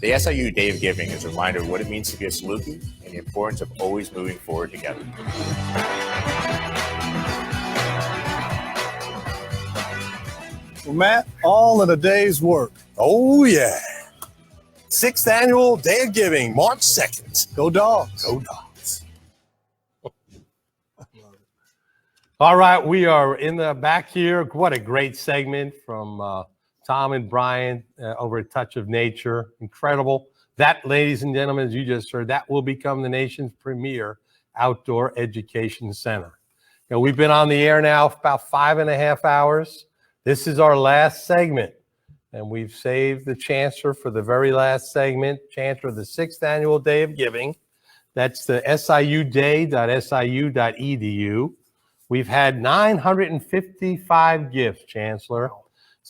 The SIU Day of Giving is a reminder of what it means to be a Saluki and the importance of always moving forward together. Well, Matt, all of the day's work. Oh, yeah. 6th Annual Day of Giving, March 2nd. Go Dogs. Go Dogs. All right, we are in the back here. What a great segment from Tom and Brian over at Touch of Nature. Incredible. That, ladies and gentlemen, as you just heard, that will become the nation's premier outdoor education center. You know, we've been on the air now for about 5.5 hours. This is our last segment, and we've saved the Chancellor for the very last segment, Chancellor of the 6th Annual Day of Giving. That's the siuday.siu.edu. We've had 955 gifts, Chancellor,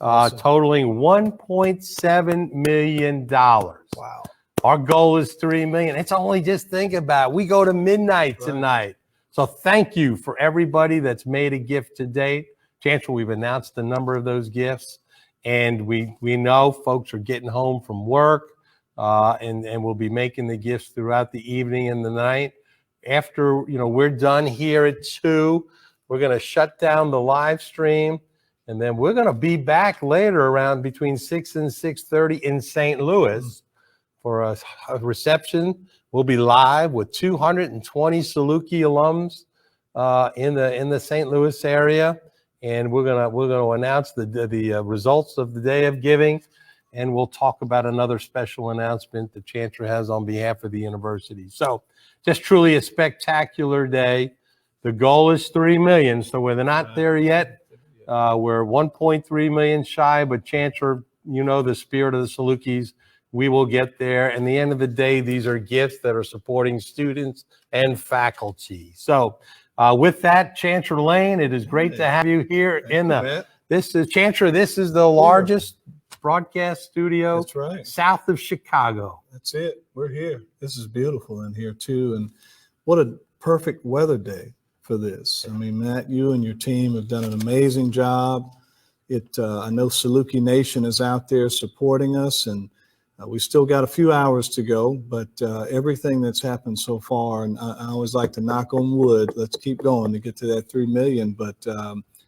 awesome. Totaling $1.7 million. Wow. Our goal is $3 million. It's only, just think about it. We go to midnight tonight. So thank you for everybody that's made a gift to date. Chancellor, we've announced the number of those gifts, and we know folks are getting home from work, and we'll be making the gifts throughout the evening and the night. After, we're done here at 2, we're going to shut down the live stream, and then we're going to be back later around between 6 and 6:30 in St. Louis for a reception. We'll be live with 220 Saluki alums in the St. Louis area, and we're gonna announce the results of the Day of Giving, and we'll talk about another special announcement the Chancellor has on behalf of the university. So, just truly a spectacular day. The goal is $3 million, so we're not there yet. We're 1.3 million shy, but Chancellor, the spirit of the Salukis, we will get there. And at the end of the day, these are gifts that are supporting students and faculty. So with that, Chancellor Lane, it is great to have you here this is Chancellor, this is the largest broadcast studio south of Chicago. That's it. We're here. This is beautiful in here too. And what a perfect weather day for this. I mean, Matt, you and your team have done an amazing job. I know Saluki Nation is out there supporting us, and we still got a few hours to go, but everything that's happened so far, and I always like to knock on wood, let's keep going to get to that 3 million, but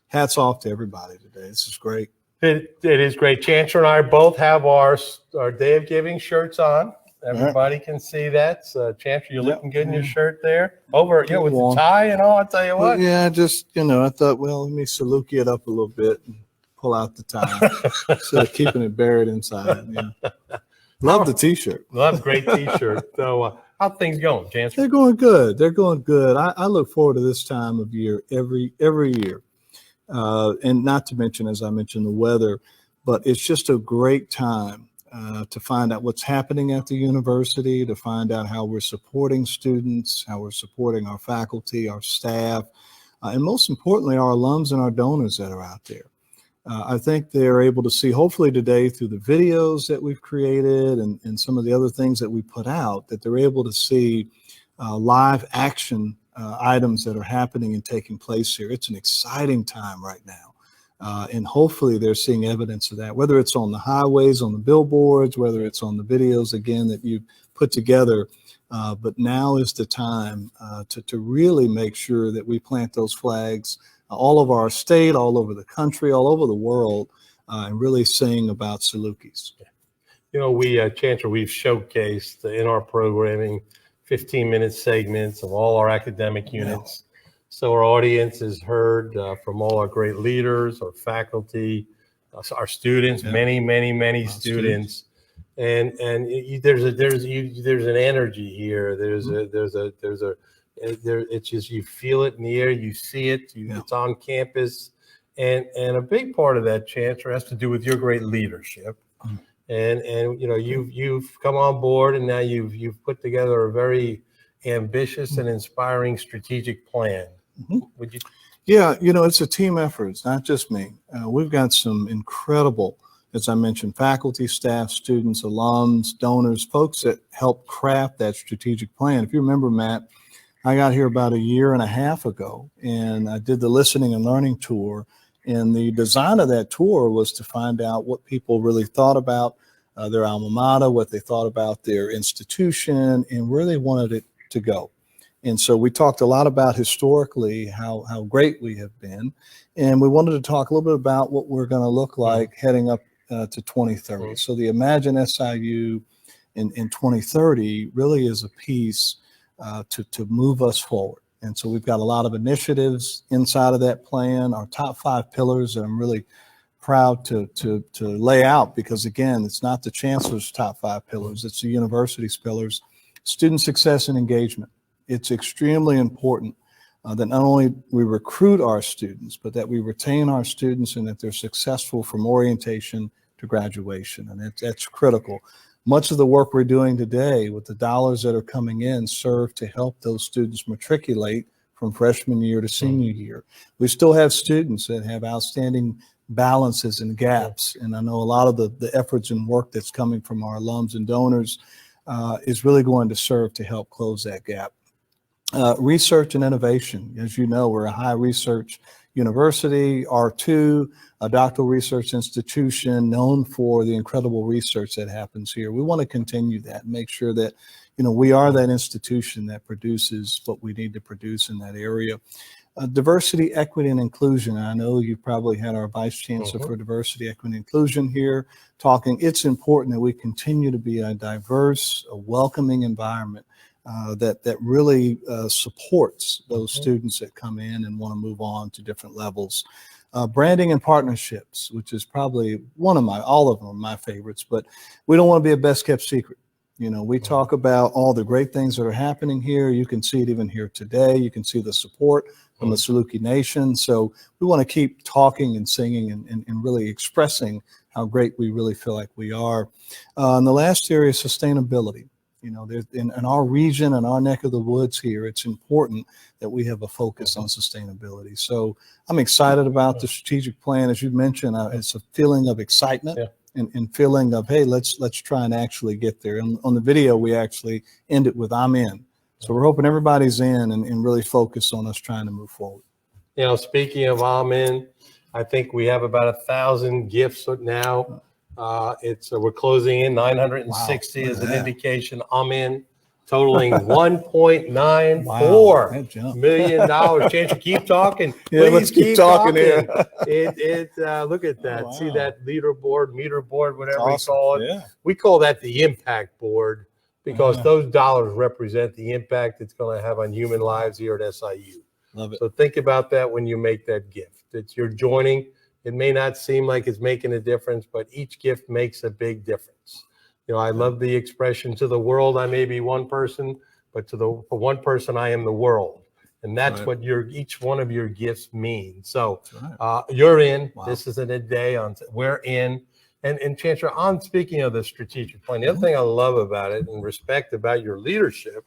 hats off to everybody today. This is great. It is great. Chancellor and I both have our Day of Giving shirts on. Everybody can see that. So, Chancellor, you're looking good in your shirt there. With the tie and all, I'll tell you what. Yeah, just, I thought, well, let me Saluki it up a little bit and pull out the tie instead of keeping it buried inside. Yeah. Love the T-shirt. Love great T-shirt. So how things going, Chancellor? They're going good. They're going good. I look forward to this time of year every year. And not to mention, as I mentioned, the weather, but it's just a great time to find out what's happening at the university, to find out how we're supporting students, how we're supporting our faculty, our staff, and most importantly, our alums and our donors that are out there. I think they're able to see, hopefully today, through the videos that we've created and some of the other things that we put out, that they're able to see live action items that are happening and taking place here. It's an exciting time right now. And hopefully they're seeing evidence of that, whether it's on the highways, on the billboards, whether it's on the videos, again, that you put together. But now is the time to really make sure that we plant those flags all over our state, all over the country, all over the world, and really sing about Salukis. Chancellor, we've showcased in our programming 15-minute segments of all our academic units. So our audience has heard from all our great leaders, our faculty, our students, many students, and there's an energy here. It's just, you feel it in the air, you see it, it's on campus, and a big part of that, Chancellor, has to do with your great leadership. And you've come on board, and now you've put together a very ambitious and inspiring strategic plan. Would you? Yeah, it's a team effort. It's not just me. We've got some incredible, as I mentioned, faculty, staff, students, alums, donors, folks that help craft that strategic plan. If you remember, Matt, I got here about 1.5 years ago, and I did the listening and learning tour. And the design of that tour was to find out what people really thought about their alma mater, what they thought about their institution, and where they wanted it to go. And so we talked a lot about historically how great we have been, and we wanted to talk a little bit about what we're going to look like heading up to 2030. So the Imagine SIU in 2030 really is a piece to move us forward. And so we've got a lot of initiatives inside of that plan, our top 5 pillars that I'm really proud to lay out, because again, it's not the chancellor's top 5 pillars, it's the university's pillars. Student success and engagement. It's extremely important that not only we recruit our students, but that we retain our students and that they're successful from orientation to graduation. And that's critical. Much of the work we're doing today with the dollars that are coming in serve to help those students matriculate from freshman year to senior year. We still have students that have outstanding balances and gaps. And I know a lot of the efforts and work that's coming from our alums and donors is really going to serve to help close that gap. Research and innovation. As you know, we're a high research university, R2, a doctoral research institution known for the incredible research that happens here. We want to continue that and make sure that, we are that institution that produces what we need to produce in that area. Diversity, equity, and inclusion. I know you probably had our Vice Chancellor for Diversity, Equity, and Inclusion here talking. It's important that we continue to be a diverse, a welcoming environment that really supports those students that come in and want to move on to different levels. Branding and partnerships, which is probably all of them are my favorites, but we don't want to be a best kept secret. We talk about all the great things that are happening here. You can see it even here today. You can see the support from the Saluki Nation. So we want to keep talking and singing and really expressing how great we really feel like we are. And the last area is sustainability. In our region and our neck of the woods here, it's important that we have a focus on sustainability. So I'm excited about the strategic plan. As you mentioned, it's a feeling of excitement and feeling of, hey, let's try and actually get there. And on the video, we actually end it with I'm in. So we're hoping everybody's in and really focus on us trying to move forward. Speaking of I'm in, I think we have about 1,000 gifts now. We're closing in 960 as an indication. I'm in, totaling $1.94 million. Chancellor, keep talking. Yeah, let's keep talking here. Look at that. Wow. See that meter board, whatever awesome. we call it. Yeah. We call that the impact board because those dollars represent the impact it's going to have on human lives here at SIU. Love it. So think about that when you make that gift. You're joining. It may not seem like it's making a difference, but each gift makes a big difference. I love the expression, to the world, I may be one person, but for one person, I am the world. And that's what each one of your gifts mean. So you're in. Wow. This isn't a day on. We're in. And Chancellor, speaking of the strategic plan, the other thing I love about it and respect about your leadership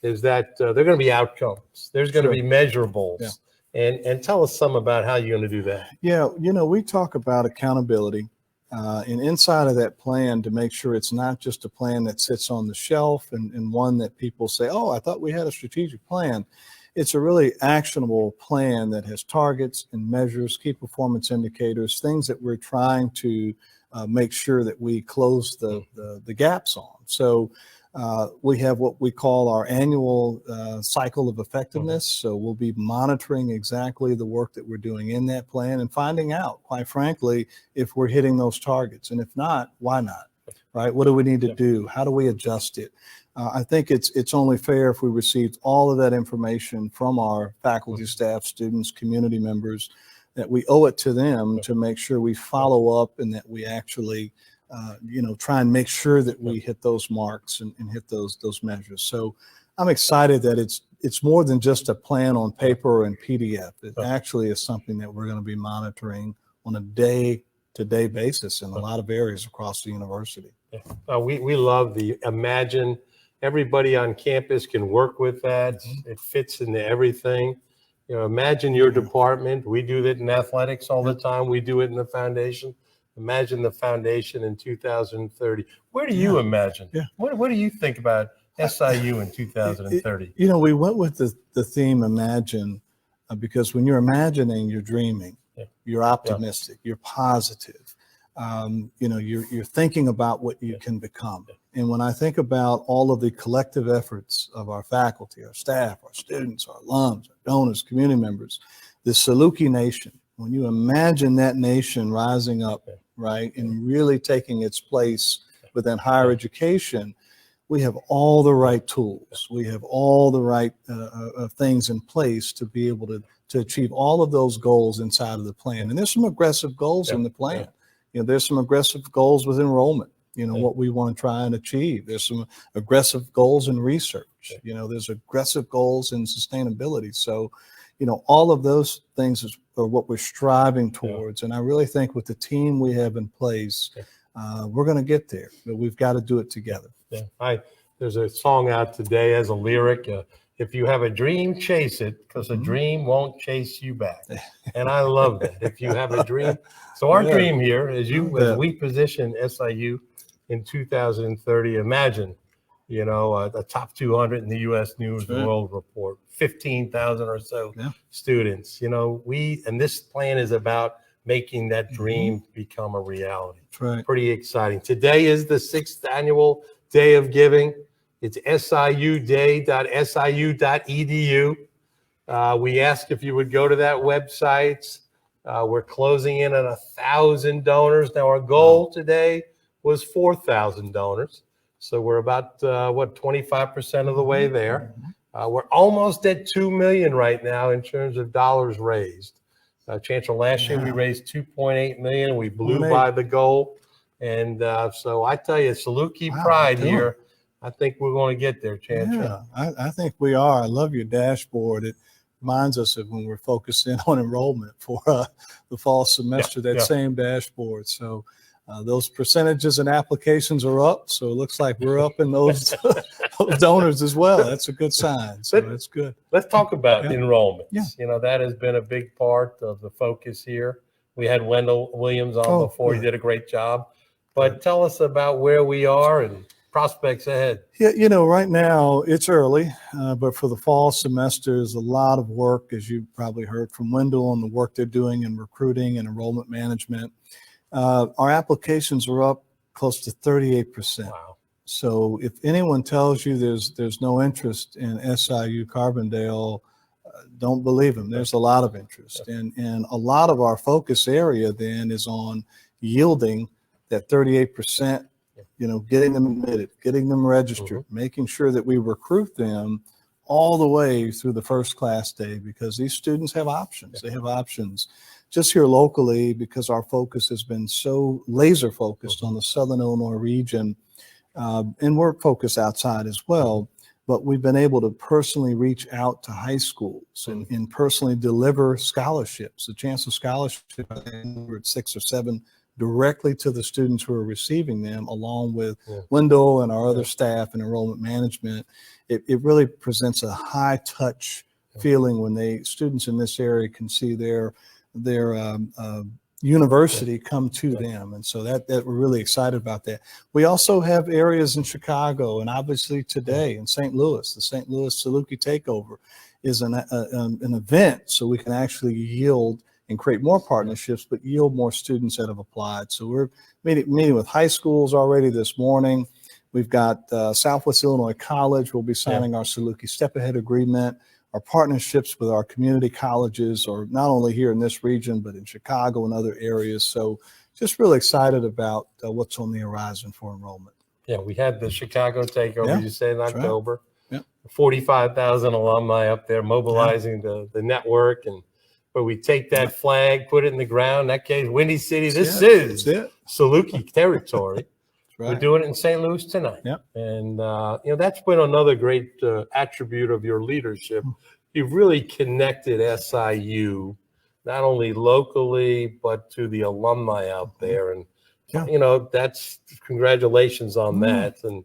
is that there are going to be outcomes. There's going to be measurables. Yeah. And tell us some about how you're going to do that. Yeah, we talk about accountability and inside of that plan to make sure it's not just a plan that sits on the shelf and one that people say, oh, I thought we had a strategic plan. It's a really actionable plan that has targets and measures, key performance indicators, things that we're trying to make sure that we close the gaps on. So we have what we call our annual cycle of effectiveness. So we'll be monitoring exactly the work that we're doing in that plan and finding out, quite frankly, if we're hitting those targets. And if not, why not? Right? What do we need to do? How do we adjust it? I think it's only fair if we received all of that information from our faculty, staff, students, community members, that we owe it to them to make sure we follow up and that we actually try and make sure that we hit those marks and hit those measures. So I'm excited that it's more than just a plan on paper and PDF. It actually is something that we're going to be monitoring on a day-to-day basis in a lot of areas across the university. We love the Imagine. Everybody on campus can work with that. It fits into everything. Imagine your department. We do that in athletics all the time. We do it in the foundation. Imagine the foundation in 2030. Where do you imagine? Yeah. What do you think about SIU in 2030? We went with the theme Imagine because when you're imagining, you're dreaming, you're optimistic, you're positive. you're thinking about what you can become. And when I think about all of the collective efforts of our faculty, our staff, our students, our alums, our donors, community members, the Saluki Nation, when you imagine that nation rising up, right, and really taking its place within higher education, we have all the right tools. We have all the right things in place to be able to achieve all of those goals inside of the plan. And there's some aggressive goals in the plan. There's some aggressive goals with enrollment, what we want to try and achieve. There's some aggressive goals in research. There's aggressive goals in sustainability. So, all of those things are what we're striving towards. And I really think with the team we have in place, we're going to get there, but we've got to do it together. There's a song out today as a lyric. If you have a dream, chase it, because a dream won't chase you back. And I love that. If you have a dream. So our dream here, as we position SIU in 2030, imagine, the top 200 in the U.S. News and World Report, 15,000 or so students. And this plan is about making that dream become a reality. Pretty exciting. Today is the 6th annual Day of Giving. It's siuday.siu.edu. We ask if you would go to that website. We're closing in on 1,000 donors. Now, our goal today was 4,000 donors. So we're about, 25% of the way there. We're almost at 2 million right now in terms of dollars raised. Chancellor, last year we raised 2.8 million. We blew by the goal. And so I tell you, Saluki pride here. I think we're going to get there, Chancellor. Yeah, I think we are. I love your dashboard. It reminds us of when we're focusing on enrollment for the fall semester, same dashboard. So those percentages and applications are up. So it looks like we're up in those, those donors as well. That's a good sign. So that's good. Let's talk about enrollment. That has been a big part of the focus here. We had Wendell Williams on before. He did a great job. But tell us about where we are and prospects ahead. Yeah, right now it's early, but for the fall semester is a lot of work, as you probably heard from Wendell, on the work they're doing in recruiting and enrollment management. Our applications are up close to 38%. Wow. So if anyone tells you there's no interest in SIU Carbondale, don't believe them. There's a lot of interest. And a lot of our focus area then is on yielding that 38%, getting them admitted, getting them registered, making sure that we recruit them all the way through the first class day, because these students have options. They have options just here locally, because our focus has been so laser focused on the Southern Illinois region, and we're focused outside as well. But we've been able to personally reach out to high schools and personally deliver scholarships, a chance of scholarship. I think we're at 6 or 7 directly to the students who are receiving them, along with Wendell and our other staff and enrollment management. It really presents a high touch feeling when students in this area can see their university come to them. And so that we're really excited about that. We also have areas in Chicago, and obviously today in St. Louis. The St. Louis Saluki Takeover is an event, so we can actually yield and create more partnerships, but yield more students that have applied. So we're meeting with high schools already this morning. We've got Southwest Illinois College. We'll be signing our Saluki Step Ahead Agreement. Our partnerships with our community colleges are not only here in this region, but in Chicago and other areas. So just really excited about what's on the horizon for enrollment. Yeah, we had the Chicago Takeover, you said, in October. Right. 45,000 alumni up there mobilizing the network, but we take that flag, put it in the ground. In that case, Windy City, this is Saluki territory. We're doing it in St. Louis tonight. And, that's been another great attribute of your leadership. You've really connected SIU, not only locally, but to the alumni out there. And, that's congratulations on that. And,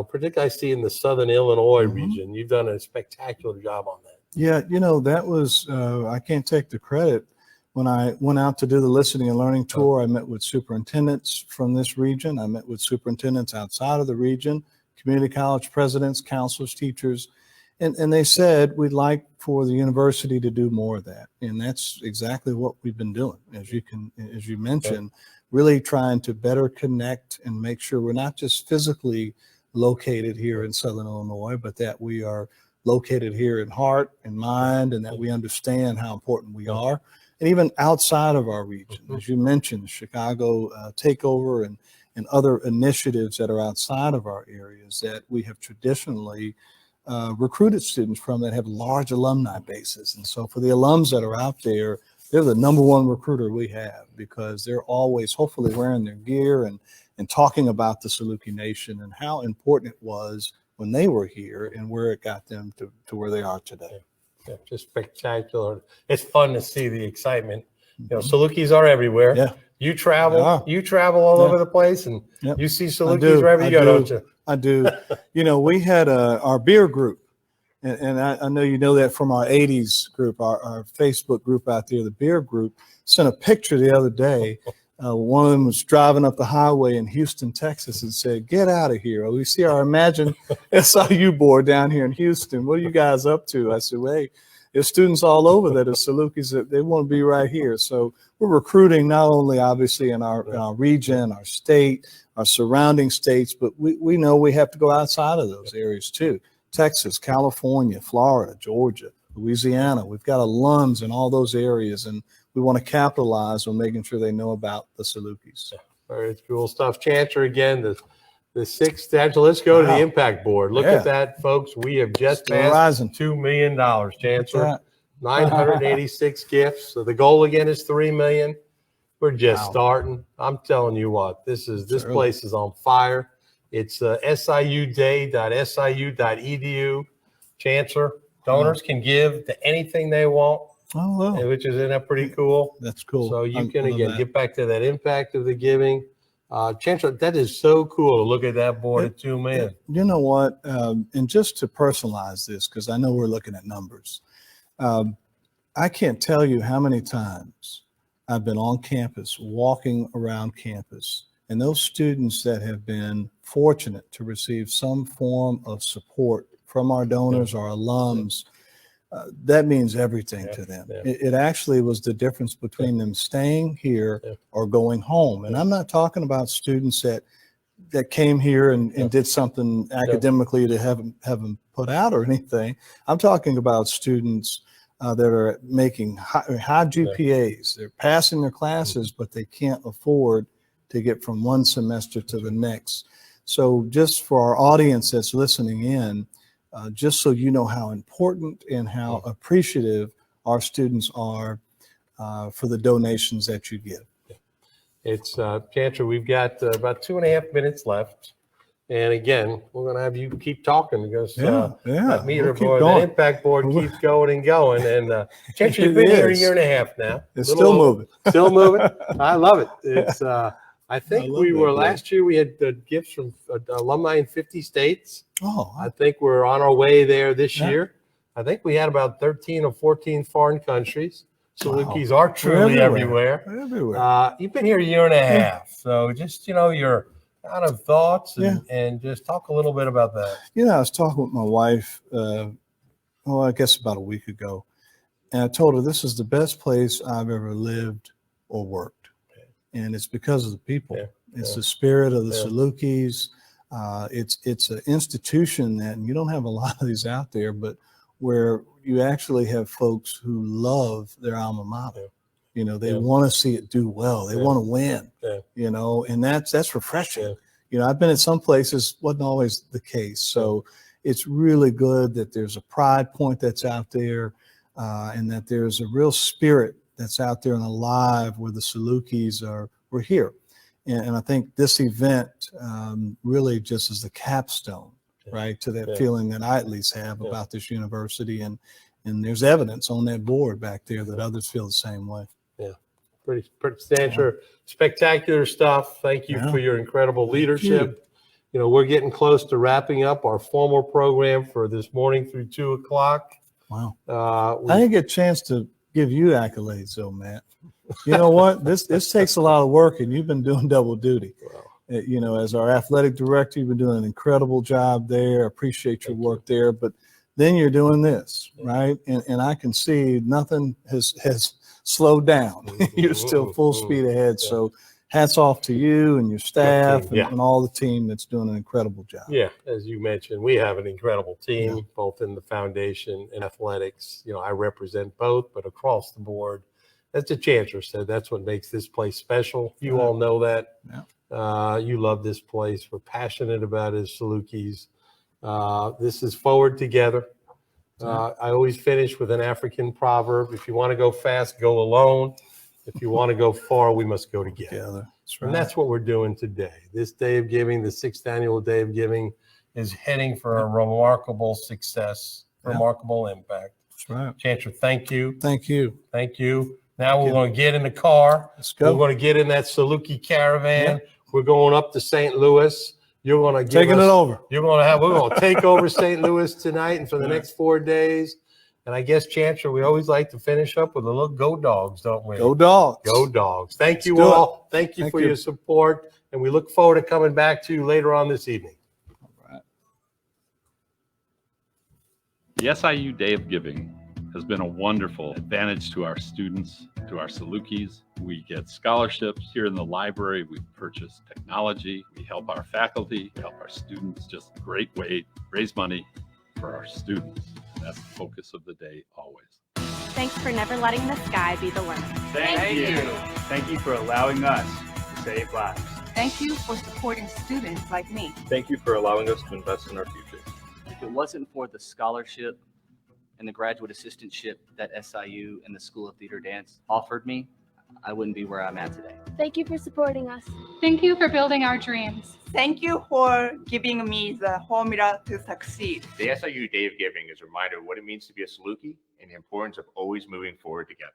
particularly I see in the Southern Illinois region, you've done a spectacular job on that. Yeah, that was, I can't take the credit. When I went out to do the listening and learning tour, I met with superintendents from this region. I met with superintendents outside of the region, community college presidents, counselors, teachers. And they said, we'd like for the university to do more of that. And that's exactly what we've been doing, as you mentioned, really trying to better connect and make sure we're not just physically located here in Southern Illinois, but that we are located here in heart and mind, and that we understand how important we are. And even outside of our region, as you mentioned, the Chicago takeover and other initiatives that are outside of our areas that we have traditionally recruited students from that have large alumni bases. And so for the alums that are out there, they're the number one recruiter we have, because they're always hopefully wearing their gear and talking about the Saluki Nation and how important it was when they were here and where it got them to where they are today. Yeah, just spectacular. It's fun to see the excitement. You know, Salukis are everywhere. Yeah. You travel all over the place, and you see Salukis wherever you go, don't you? I do. You know, we had our beer group, and I know you know that from our 80s group, our Facebook group out there, the beer group, sent a picture the other day. One of them was driving up the highway in Houston, Texas, and said, "Get out of here. We see our Imagine SIU board down here in Houston. What are you guys up to?" I said, "Well, hey, there's students all over that are Salukis that they want to be right here." So we're recruiting not only obviously in our region, our state, our surrounding states, but we know we have to go outside of those areas too. Texas, California, Florida, Georgia, Louisiana. We've got alums in all those areas, and we want to capitalize on making sure they know about the Salukis. Very cool stuff. Chancellor, again, the sixth statue. Let's go to the impact board. Look at that, folks. We have just passed $2 million, Chancellor. 986 gifts. So the goal again is 3 million. We're just starting. I'm telling you what, this place is on fire. It's siuday.siu.edu. Chancellor, donors can give to anything they want. Oh, well. Which isn't that pretty cool? That's cool. So you can again get back to that impact of the giving. Chancellor, that is so cool to look at that board at 2 million. You know what? And just to personalize this, because I know we're looking at numbers. I can't tell you how many times I've been on campus, walking around campus, and those students that have been fortunate to receive some form of support from our donors, our alums, that means everything to them. It actually was the difference between them staying here or going home. And I'm not talking about students that came here and did something academically to have them put out or anything. I'm talking about students that are making high GPAs. They're passing their classes, but they can't afford to get from one semester to the next. So just for our audience that's listening in, just so you know how important and how appreciative our students are for the donations that you give. It's Chancellor, we've got about 2.5 minutes left. And again, we're going to have you keep talking because that meter board, that impact board keeps going and going. And Chancellor, you've been here a year and a half now. It's still moving. Still moving. I love it. It's I think we were last year, we had gifts from alumni in 50 states. Oh, I think we're on our way there this year. I think we had about 13 or 14 foreign countries. Salukis are truly everywhere. You've been here a year and a half. So just, your kind of thoughts and just talk a little bit about that. I was talking with my wife, I guess about a week ago, and I told her this is the best place I've ever lived or worked. And it's because of the people. It's the spirit of the Salukis. It's an institution that, and you don't have a lot of these out there, but where you actually have folks who love their alma mater. They want to see it do well. They want to win, and that's refreshing. I've been at some places, wasn't always the case. So it's really good that there's a pride point that's out there and that there's a real spirit that's out there and alive where the Salukis we're here. And I think this event really just is the capstone, right, to that feeling that I at least have about this university. And there's evidence on that board back there that others feel the same way. Yeah, pretty spectacular stuff. Thank you for your incredible leadership. We're getting close to wrapping up our formal program for this morning through 2 o'clock. Wow. I didn't get a chance to give you accolades though, Matt. You know what? This takes a lot of work, and you've been doing double duty. Wow. As our athletic director, you've been doing an incredible job there. Appreciate your work there. But then you're doing this, right? And I can see nothing has slowed down. You're still full speed ahead. So hats off to you and your staff and all the team that's doing an incredible job. Yeah, as you mentioned, we have an incredible team, both in the foundation and athletics. You know, I represent both, but across the board, as the chancellor said, that's what makes this place special. You all know that. You love this place. We're passionate about it as Salukis. This is forward together. I always finish with an African proverb. If you want to go fast, go alone. If you want to go far, we must go together. That's right. And that's what we're doing today. This Day of Giving, the 6th annual Day of Giving, is heading for a remarkable success, remarkable impact. That's right. Chancellor, thank you. Thank you. Thank you. Now we're going to get in the car. Let's go. We're going to get in that Saluki caravan. We're going up to St. Louis. You're going to taking it over. We're going to take over St. Louis tonight and for the next 4 days. And I guess, Chancellor, we always like to finish up with a little go dogs, don't we? Go dogs. Go dogs. Thank you all. Thank you for your support. And we look forward to coming back to you later on this evening. All right. The SIU Day of Giving has been a wonderful advantage to our students, to our Salukis. We get scholarships here in the library. We purchase technology. We help our faculty, we help our students. Just a great way to raise money for our students. And that's the focus of the day always. Thanks for never letting the sky be the limit. Thank you. Thank you for allowing us to save lives. Thank you for supporting students like me. Thank you for allowing us to invest in our future. If it wasn't for the scholarship and the graduate assistantship that SIU and the School of Theater Dance offered me, I wouldn't be where I'm at today. Thank you for supporting us. Thank you for building our dreams. Thank you for giving me the formula to succeed. The SIU Day of Giving is a reminder of what it means to be a Saluki and the importance of always moving forward together.